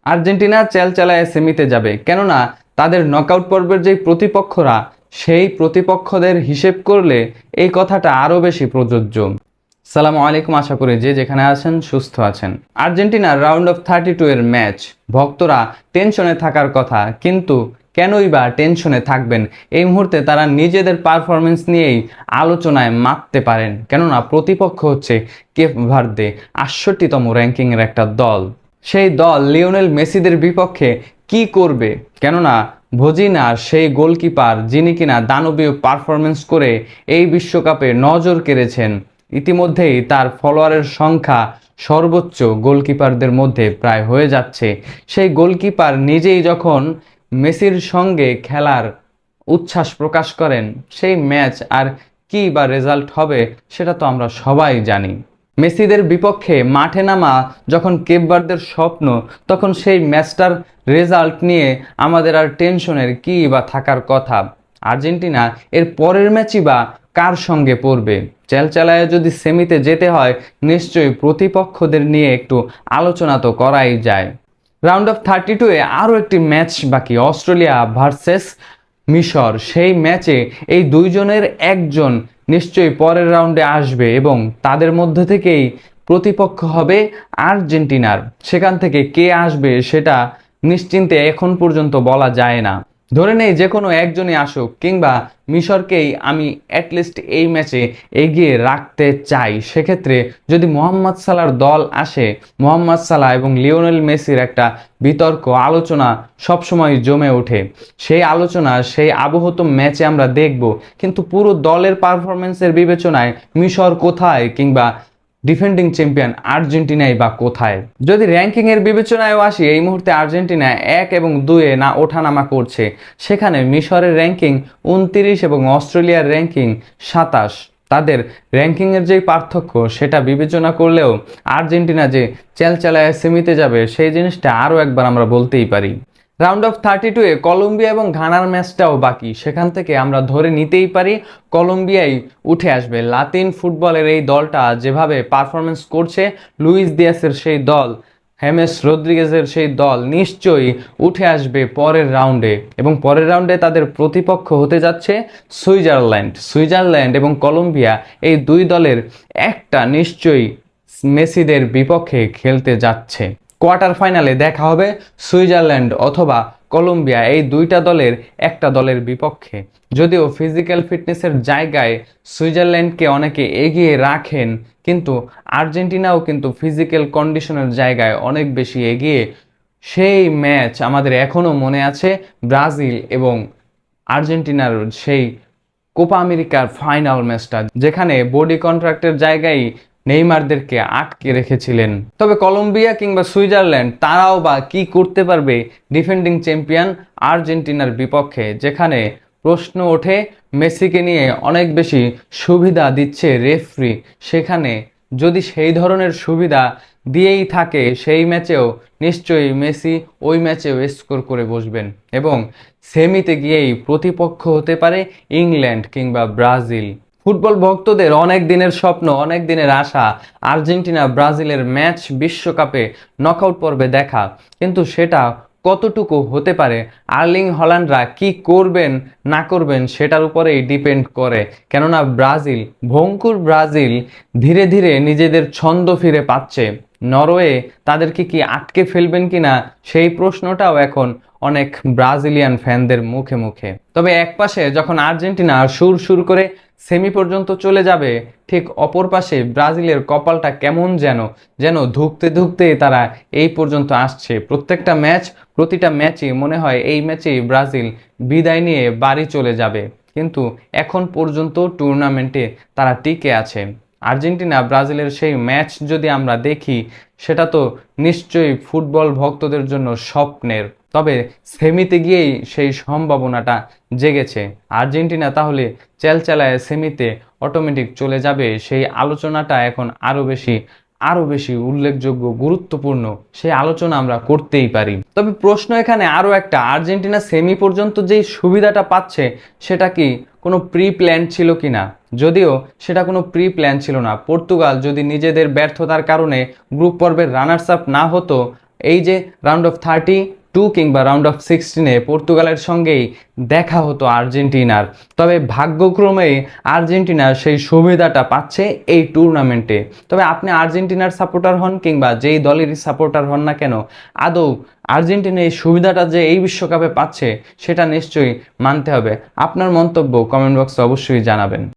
Argentina চেলচালায় সেমিতে যাবে, কেননা তাদের নকআউট পর্বের যেই প্রতিপক্ষরা, সেই প্রতিপক্ষদের হিসেব করলে এই কথাটা আরও বেশি প্রযোজ্য। সালামু আলাইকুম, আশা করি যে যেখানে আছেন সুস্থ আছেন। আর্জেন্টিনার রাউন্ড অফ 32 এর ম্যাচ, ভক্তরা টেনশনে থাকার কথা, কিন্তু কেনই বা টেনশনে থাকবেন? এই মুহূর্তে তারা নিজেদের পারফরমেন্স নিয়েই আলোচনায় মাততে পারেন, কেননা প্রতিপক্ষ হচ্ছে কেপ ভার্দে, 68তম র্যাঙ্কিংয়ের একটা দল। সেই দল লিওনেল মেসিদের বিপক্ষে কি করবে? কেননা ভজিনা সেই গোলকিপার যিনি কিনা দানবীয় পারফরমেন্স করে এই বিশ্বকাপে নজর কেড়েছেন। ইতিমধ্যেই তার ফলোয়ারের সংখ্যা সর্বোচ্চ গোলকিপারদের মধ্যে প্রায় হয়ে যাচ্ছে। সেই গোলকিপার নিজেই যখন মেসির সঙ্গে খেলার উচ্ছ্বাস প্রকাশ করেন, সেই ম্যাচ আর কি বা রেজাল্ট হবে সেটা তো আমরা সবাই জানি। মেসিদের বিপক্ষে মাঠে নামা যখন কেপ ভার্দের স্বপ্ন, তখন সেই ম্যাচটার রেজাল্ট নিয়ে আমাদের আর টেনশনের কি বা থাকার কথা? আর্জেন্টিনা এর পরের ম্যাচই বা কার সঙ্গে পড়বে? চেলচালায় যদি সেমিতে যেতে হয়, নিশ্চয়ই প্রতিপক্ষদের নিয়ে একটু আলোচনা তো করাই যায়। রাউন্ড অফ 32-এ আরও একটি ম্যাচ বাকি, অস্ট্রেলিয়া ভার্সেস মিশর। সেই ম্যাচে এই দুইজনের একজন নিশ্চয়ই পরের রাউন্ডে আসবে এবং তাদের মধ্যে থেকেই প্রতিপক্ষ হবে আর্জেন্টিনার। সেখান থেকে কে আসবে সেটা নিশ্চিন্তে এখন পর্যন্ত বলা যায় না। ধরে নেই যে কোনো একজনই আসুক, কিংবা মিশরকেই আমি অ্যাটলিস্ট এই ম্যাচে এগিয়ে রাখতে চাই। সেক্ষেত্রে যদি মোহাম্মদ সালাহর দল আসে, মোহাম্মদ সালাহ এবং লিওনেল মেসির একটা বিতর্ক আলোচনা সবসময় জমে ওঠে। সেই আলোচনা সেই আবহত ম্যাচে আমরা দেখব, কিন্তু পুরো দলের পারফরমেন্সের বিবেচনায় মিশর কোথায়, কিংবা ডিফেন্ডিং চ্যাম্পিয়ন আর্জেন্টিনাই বা কোথায়? যদি র্যাঙ্কিংয়ের বিবেচনায়ও আসি, এই মুহূর্তে আর্জেন্টিনা 1 এবং 2-এ না ওঠানামা করছে। সেখানে মিশরের র্যাঙ্কিং 29 এবং অস্ট্রেলিয়ার র্যাঙ্কিং 27। তাদের র্যাঙ্কিংয়ের যেই পার্থক্য সেটা বিবেচনা করলেও আর্জেন্টিনা যে চেলচালায় সেমিতে যাবে, সেই জিনিসটা আরও একবার আমরা বলতেই পারি। রাউন্ড অফ 32-এ কলম্বিয়া এবং ঘানার ম্যাচটাও বাকি। সেখান থেকে আমরা ধরে নিতেই পারি কলম্বিয়াই উঠে আসবে। লাতিন ফুটবলের এই দলটা যেভাবে পারফরমেন্স করছে, লুইস দিয়াসের সেই দল, হেমেস রদ্রিগেজের সেই দল নিশ্চয়ই উঠে আসবে পরের রাউন্ডে। এবং পরের রাউন্ডে তাদের প্রতিপক্ষ হতে যাচ্ছে সুইজারল্যান্ড এবং কলম্বিয়া। এই দুই দলের একটা নিশ্চয়ই মেসিদের বিপক্ষে খেলতে যাচ্ছে। কোয়ার্টার ফাইনালে দেখা হবে সুইজারল্যান্ড অথবা কলম্বিয়া, এই দুইটা দলের একটা দলের বিপক্ষে। যদিও ফিজিক্যাল ফিটনেসের জায়গায় সুইজারল্যান্ডকে অনেকে এগিয়ে রাখেন, কিন্তু আর্জেন্টিনাও কিন্তু ফিজিক্যাল কন্ডিশনের জায়গায় অনেক বেশি এগিয়ে। সেই ম্যাচ আমাদের এখনও মনে আছে, ব্রাজিল এবং আর্জেন্টিনার সেই কোপা আমেরিকার ফাইনাল ম্যাচটা, যেখানে বডি কন্ট্রাক্টের জায়গায় নেইমারদেরকে আটকে রেখেছিলেন। তবে কলম্বিয়া কিংবা সুইজারল্যান্ড তারাও বা কি করতে পারবে ডিফেন্ডিং চ্যাম্পিয়ন আর্জেন্টিনার বিপক্ষে, যেখানে প্রশ্ন ওঠে মেসিকে নিয়ে অনেক বেশি সুবিধা দিচ্ছে রেফরি। সেখানে যদি সেই ধরনের সুবিধা দিয়েই থাকে, সেই ম্যাচেও নিশ্চয়ই মেসি ওই ম্যাচেও স্কোর করে বসবেন এবং সেমিতে গিয়েই প্রতিপক্ষ হতে পারে ইংল্যান্ড কিংবা ব্রাজিল। ফুটবল ভক্তদের অনেক দিনের স্বপ্ন, অনেক দিনের আশা আর্জেন্টিনা ব্রাজিলের ম্যাচ বিশ্বকাপে নকআউট পর্বে দেখা, কিন্তু সেটা কতটুকু হতে পারে, আর্লিং হল্যান্ডরা কি করবেন না করবেন সেটার উপরেই ডিপেন্ড করে। কেননা ব্রাজিল, ভঙ্গুর ব্রাজিল ধীরে ধীরে নিজেদের ছন্দ ফিরে পাচ্ছে। নরওয়ে তাদেরকে কি আটকে ফেলবেন কিনা, সেই প্রশ্নটাও এখন অনেক ব্রাজিলিয়ান ফ্যানদের মুখে মুখে। তবে একপাশে যখন আর্জেন্টিনা সুর করে সেমি পর্যন্ত চলে যাবে, ঠিক অপর পাশে ব্রাজিলের কপালটা কেমন যেন ধুঁকতে ধুঁকতে তারা এই পর্যন্ত আসছে। প্রতিটা ম্যাচই মনে হয় এই ম্যাচেই ব্রাজিল বিদায় নিয়ে বাড়ি চলে যাবে, কিন্তু এখন পর্যন্ত টুর্নামেন্টে তারা টিকে আছে। আর্জেন্টিনা ব্রাজিলের সেই ম্যাচ যদি আমরা দেখি, সেটা তো নিশ্চয়ই ফুটবল ভক্তদের জন্য স্বপ্নের। তবে সেমিতে গিয়েই সেই সম্ভাবনাটা জেগেছে। আর্জেন্টিনা তাহলে চেলচালায় সেমিতে অটোমেটিক চলে যাবে, সেই আলোচনাটা এখন আরো বেশি উল্লেখযোগ্য, গুরুত্বপূর্ণ। সেই আলোচনা আমরা করতেই পারি। তবে প্রশ্ন এখানে আরো একটা, আর্জেন্টিনা সেমি পর্যন্ত যেই সুবিধাটা পাচ্ছে, সেটা কি কোনো প্রি প্ল্যান ছিল কিনা? যদিও সেটা কোনো প্রি প্ল্যান ছিল না। পর্তুগাল যদি নিজেদের ব্যর্থতার কারণে গ্রুপ পর্বের রানার্স আপ না হতো, এই যে রাউন্ড অফ 32 কিংবা রাউন্ড অফ 16-এ পর্তুগালের সঙ্গেই দেখা হতো আর্জেন্টিনার। তবে ভাগ্যক্রমে আর্জেন্টিনা সেই সুবিধাটা পাচ্ছে এই টুর্নামেন্টে। তবে আপনি আর্জেন্টিনার সাপোর্টার হন কিংবা যেই দলেরই সাপোর্টার হন না কেন, আদৌ আর্জেন্টিনা এই সুবিধাটা যে এই বিশ্বকাপে পাচ্ছে সেটা নিশ্চয়ই মানতে হবে। আপনার মন্তব্য কমেন্ট বক্সে অবশ্যই জানাবেন।